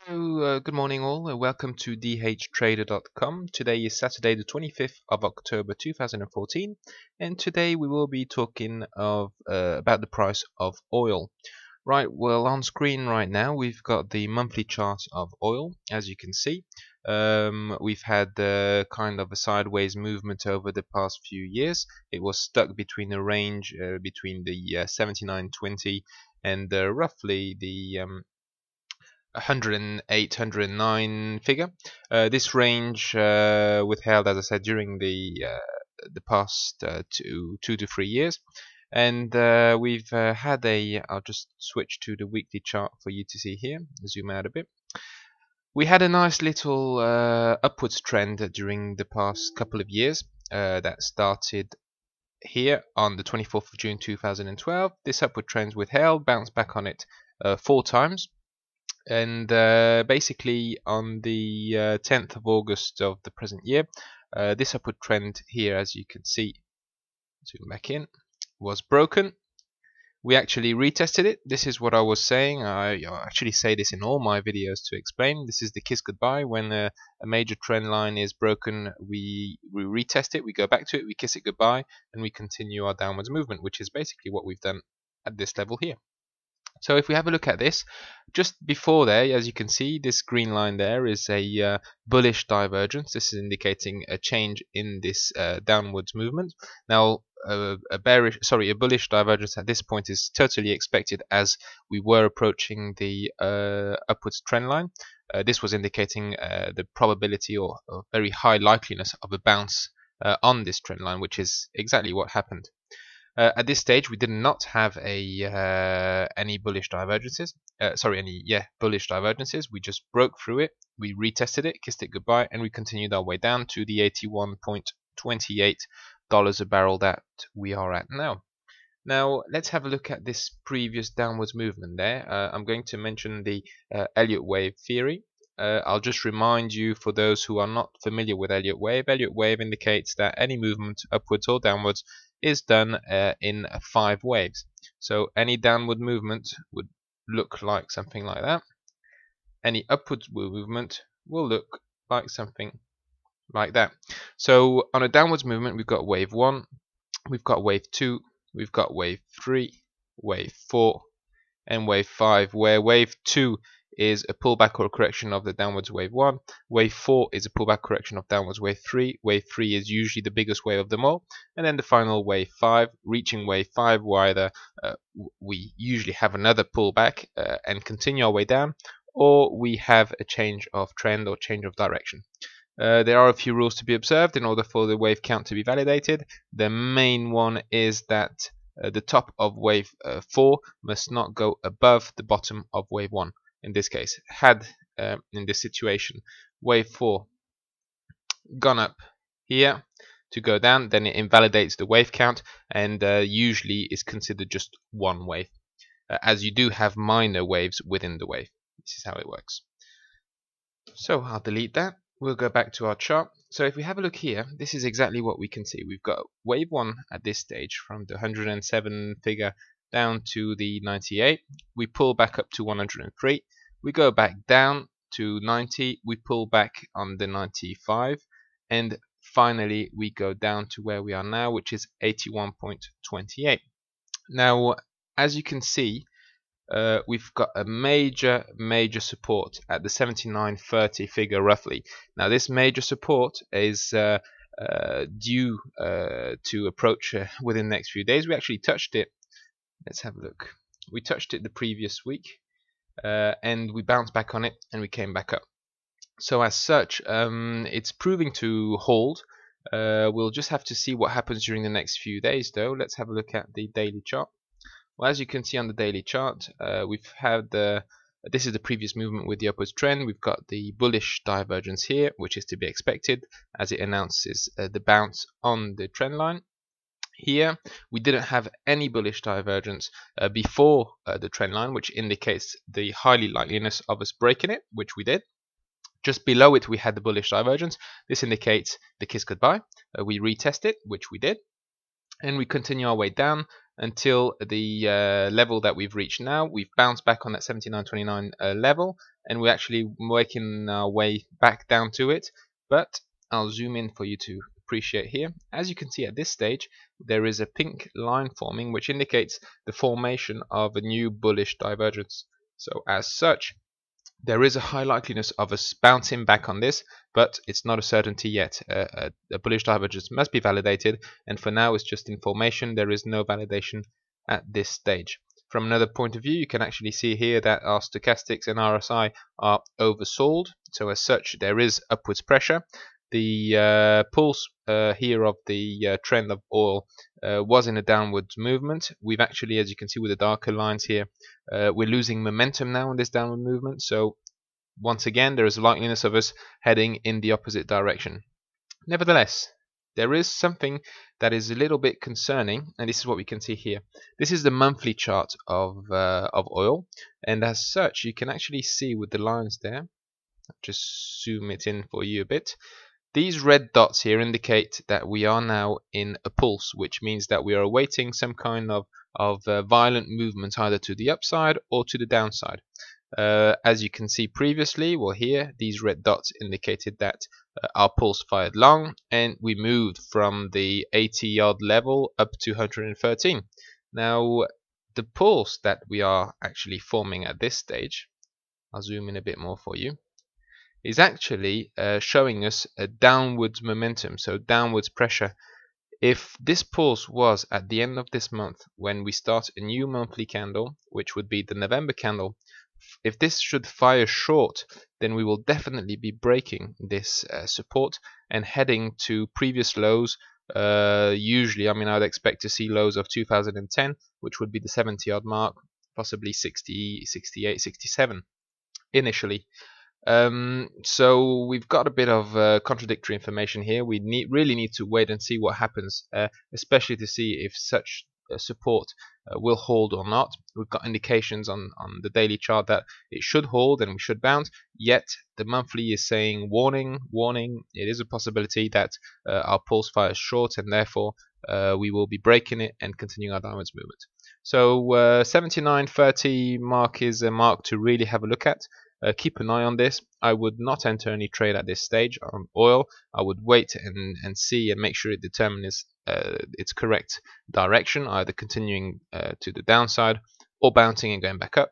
Hello, good morning all. Welcome to dhtrader.com. Today is Saturday the 25th of October 2014, and today we will be talking about the price of oil. Right, well, on screen right now we've got the monthly chart of oil. As you can see, we've had kind of a sideways movement over the past few years. It was stuck between a range between the 79.20 and roughly the 108, 109 figure. This range withheld, as I said, during the past 2 to 3 years, and we've had a. I'll just switch to the weekly chart for you to see here. Zoom out a bit. We had a nice little upwards trend during the past couple of years that started here on the 24th of June 2012. This upward trend withheld, bounced back on it 4 times. And basically on the 10th of August of the present year, this upward trend here, as you can see, zoom back in, was broken. We actually retested it. This is what I was saying. I actually say this in all my videos to explain. This is the kiss goodbye. When a major trend line is broken, we retest it, we go back to it, we kiss it goodbye, and we continue our downwards movement, which is basically what we've done at this level here. So if we have a look at this, just before there, as you can see, this green line there is a bullish divergence. This is indicating a change in this downwards movement. Now, a bullish divergence at this point is totally expected, as we were approaching the upwards trend line. This was indicating the probability or very high likeliness of a bounce on this trend line, which is exactly what happened. At this stage, we did not have any bullish divergences. Bullish divergences. We just broke through it. We retested it, kissed it goodbye, and we continued our way down to the $81.28 a barrel that we are at now. Now, let's have a look at this previous downwards movement there. I'm going to mention the Elliott wave theory. I'll just remind you, for those who are not familiar with Elliott wave indicates that any movement upwards or downwards is done in 5 waves. So any downward movement would look like something like that. Any upward movement will look like something like that. So on a downwards movement, we've got wave 1, we've got wave 2, we've got wave 3, wave 4, and wave 5, where wave 2 is a pullback or a correction of the downwards wave 1. Wave 4 is a pullback correction of downwards wave 3. Wave 3 is usually the biggest wave of them all. And then the final wave 5, reaching wave 5, where we usually have another pullback and continue our way down, or we have a change of trend or change of direction. There are a few rules to be observed in order for the wave count to be validated. The main one is that the top of wave 4 must not go above the bottom of wave 1. In this case, had in this situation wave 4 gone up here to go down, then it invalidates the wave count and usually is considered just one wave, as you do have minor waves within the wave. This is how it works. So I'll delete that. We'll go back to our chart. So if we have a look here, this is exactly what we can see. We've got wave 1 at this stage from the 107 figure down to the 98. We pull back up to 103. We go back down to 90. We pull back on the 95. And finally, we go down to where we are now, which is 81.28. Now, as you can see, we've got a major support at the 79.30 figure roughly. Now this major support is due to approach within the next few days. We actually touched it. Let's have a look. We touched it the previous week and we bounced back on it and we came back up. So as such, it's proving to hold. We'll just have to see what happens during the next few days though. Let's have a look at the daily chart. Well, as you can see on the daily chart, we've had this is the previous movement with the upwards trend. We've got the bullish divergence here, which is to be expected as it announces the bounce on the trend line. Here, we didn't have any bullish divergence before the trend line, which indicates the highly likeliness of us breaking it, which we did. Just below it, we had the bullish divergence. This indicates the kiss goodbye. We retest it, which we did. And we continue our way down until the level that we've reached now. We've bounced back on that 79.29 level, and we're actually working our way back down to it. But I'll zoom in for you to appreciate here. As you can see at this stage, there is a pink line forming, which indicates the formation of a new bullish divergence. So as such, there is a high likeliness of us bouncing back on this, but it's not a certainty yet. A bullish divergence must be validated, and for now it's just in formation. There is no validation at this stage. From another point of view, you can actually see here that our stochastics and RSI are oversold, so as such there is upwards pressure. The pulse here of the trend of oil was in a downwards movement. We've actually, as you can see with the darker lines here, we're losing momentum now in this downward movement. So once again, there is a likeliness of us heading in the opposite direction. Nevertheless, there is something that is a little bit concerning, and this is what we can see here. This is the monthly chart of oil, and as such, you can actually see with the lines there. Just zoom it in for you a bit. These red dots here indicate that we are now in a pulse, which means that we are awaiting some kind of violent movement either to the upside or to the downside. As you can see previously, well here, these red dots indicated that our pulse fired long and we moved from the 80 odd level up to 113. Now, the pulse that we are actually forming at this stage, I'll zoom in a bit more for you, is actually showing us a downwards momentum, so downwards pressure. If this pulse was at the end of this month when we start a new monthly candle, which would be the November candle, if this should fire short, then we will definitely be breaking this support and heading to previous lows. Usually, I mean, I'd expect to see lows of 2010, which would be the 70 odd mark, possibly 60, 68, 67 initially. So we've got a bit of contradictory information here. We really need to wait and see what happens, especially to see if such support will hold or not. We've got indications on the daily chart that it should hold and we should bounce, yet the monthly is saying warning, warning. It is a possibility that our pulse fires short, and therefore we will be breaking it and continuing our downwards movement. So 79.30 mark is a mark to really have a look at. Keep an eye on this. I would not enter any trade at this stage on oil. I would wait and see and make sure it determines its correct direction, either continuing to the downside or bouncing and going back up.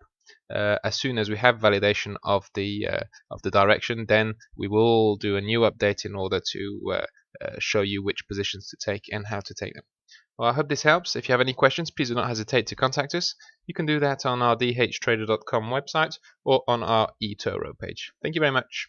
As soon as we have validation of the direction, then we will do a new update in order to show you which positions to take and how to take them. Well, I hope this helps. If you have any questions, please do not hesitate to contact us. You can do that on our dhtrader.com website or on our eToro page. Thank you very much.